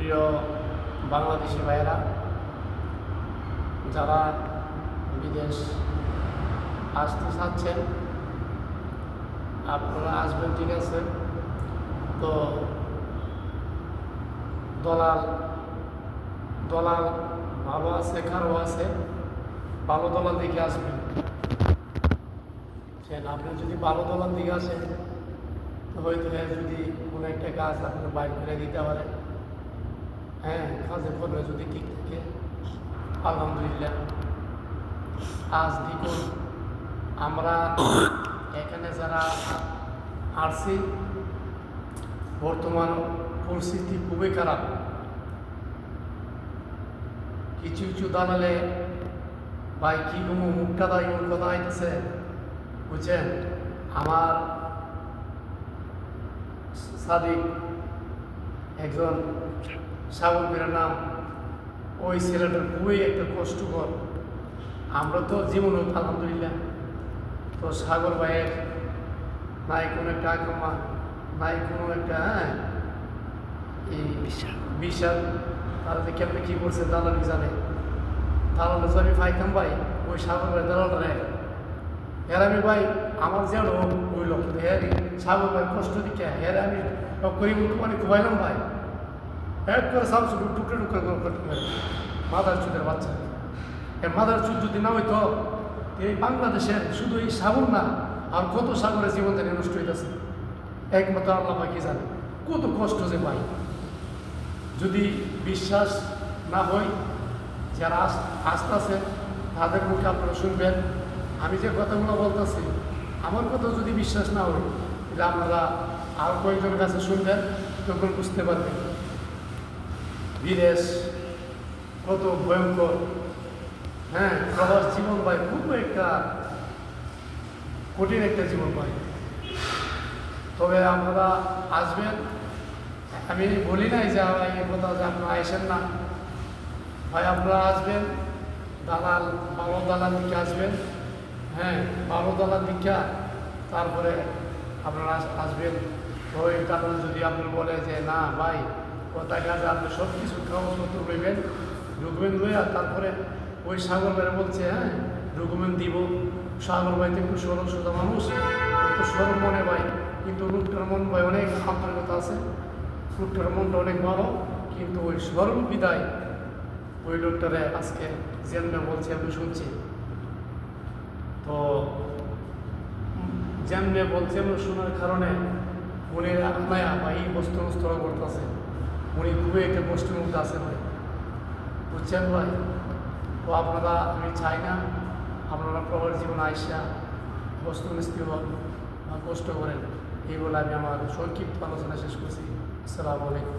প্রিয় বাংলাদেশি ভাইয়েরা, যারা বিদেশ আসতে চাচ্ছেন আপনারা আসবেন, ঠিক আছে। তো দলাল দলাল ভালো আছে, খারাপ আছে। ভালো দলাল দিকে আসবেন। আপনি যদি ভালো দলাল দিকে আসেন হয়তো যদি কোনো একটা কাজ আপনার বাইর করে দিতে পারে, হ্যাঁ, কাজের পরে যদি ঠিক থাকে আলহামদুলিল্লাহ। আজ দেখুন আমরা এখানে যারা আসছি, বর্তমান পরিস্থিতি খুবই খারাপ। কিছু কিছু দালালে ভাই কি কোনো মুখটা দায় এমন কথা আইতেছে, বুঝছেন। আমার সাদিক একজন সাগরের নাম, ওই ছেলেটার খুবই একটা কষ্টকর। আমরা তো জীবন আলহামদুলিল্লাহ। তো সাগর ভাইয়ের নাই কোনো একটা আকামা, নাই কোনো একটা এই বিশাল তারা যে কেমনি কী করছে দালালি জানে। দালাল আমি পাইতাম ভাই, ওই সাগর ভাই দালালটা নেয়। এর আমি ভাই আমার যেন ওই লোক হ্যাঁ সাগর ভাই কষ্ট দিকে হ্যাঁ আমি করি মানে খুবাইলাম ভাই, এক করে সামসু টুকরে টুকরে করে মাদার চুদের বাচ্চা। এই মাদার চুদ যদি না হইতো এই বাংলাদেশের শুধু এই সাগর না, আর কত সাগরের জীবন থেকে নষ্ট হইতেছে একমাত্র আল্লাহ ভাই কি জানে। কত কষ্ট যে ভাই, যদি বিশ্বাস না হয় যারা আসতেছে তাদের মুখে আপনারা শুনবেন। আমি যে কথাগুলো বলতেছি আমার কথা যদি বিশ্বাস না হয় তাহলে আপনারা আর কয়েকজনের কাছে শুনবেন, তখন বুঝতে পারবেন বিদেশ কত ভয়ঙ্কর। হ্যাঁ, প্রবাস জীবন ভাই খুব একটা কঠিন একটা জীবন ভাই। তবে আপনারা আসবেন, আমি বলি নাই যে এই কথা যে আপনারা আসেন না ভাই, আপনারা আসবেন। দালাল ভালো দালাল দিকে আসবেন, হ্যাঁ ভালো দালাল দিকে, তারপরে আপনারা আসবেন। ওই দালাল যদি আপনি বলে যে না ভাই কথা কাজে আপনি সব কিছু কাগজপত্র লইবেন, ডকুমেন্ট লইয়া তারপরে ওই সাগর ভাইরা বলছে হ্যাঁ ডকুমেন্ট দিব। সাগর ভাই তো একটু সরল সোজা মানুষ, একটু সরল মনে ভাই, কিন্তু লোকটার মন ভাই অনেক আন্তরিকতা আছে, লোকটার মনটা অনেক ভালো, কিন্তু ওই সরল বিদায় ওই লোকটারে আজকে যেমন বলছে আমি শুনছি। তো যেমনে বলছে শোনার কারণে উনি আপনার বা এই বস্তু নষ্টরা করতেছে, উনি খুবই একটা কষ্টের মধ্যে আছে ভাই, বুঝছেন ভাই। তো আপনারা আমি চাই না আপনারা প্রবাস জীবন আইসা বস্তু মিস্ত্রি হন বা কষ্ট করেন। এই বলে আমি আমার সংক্ষিপ্ত আলোচনা শেষ করছি। আসসালামু আলাইকুম।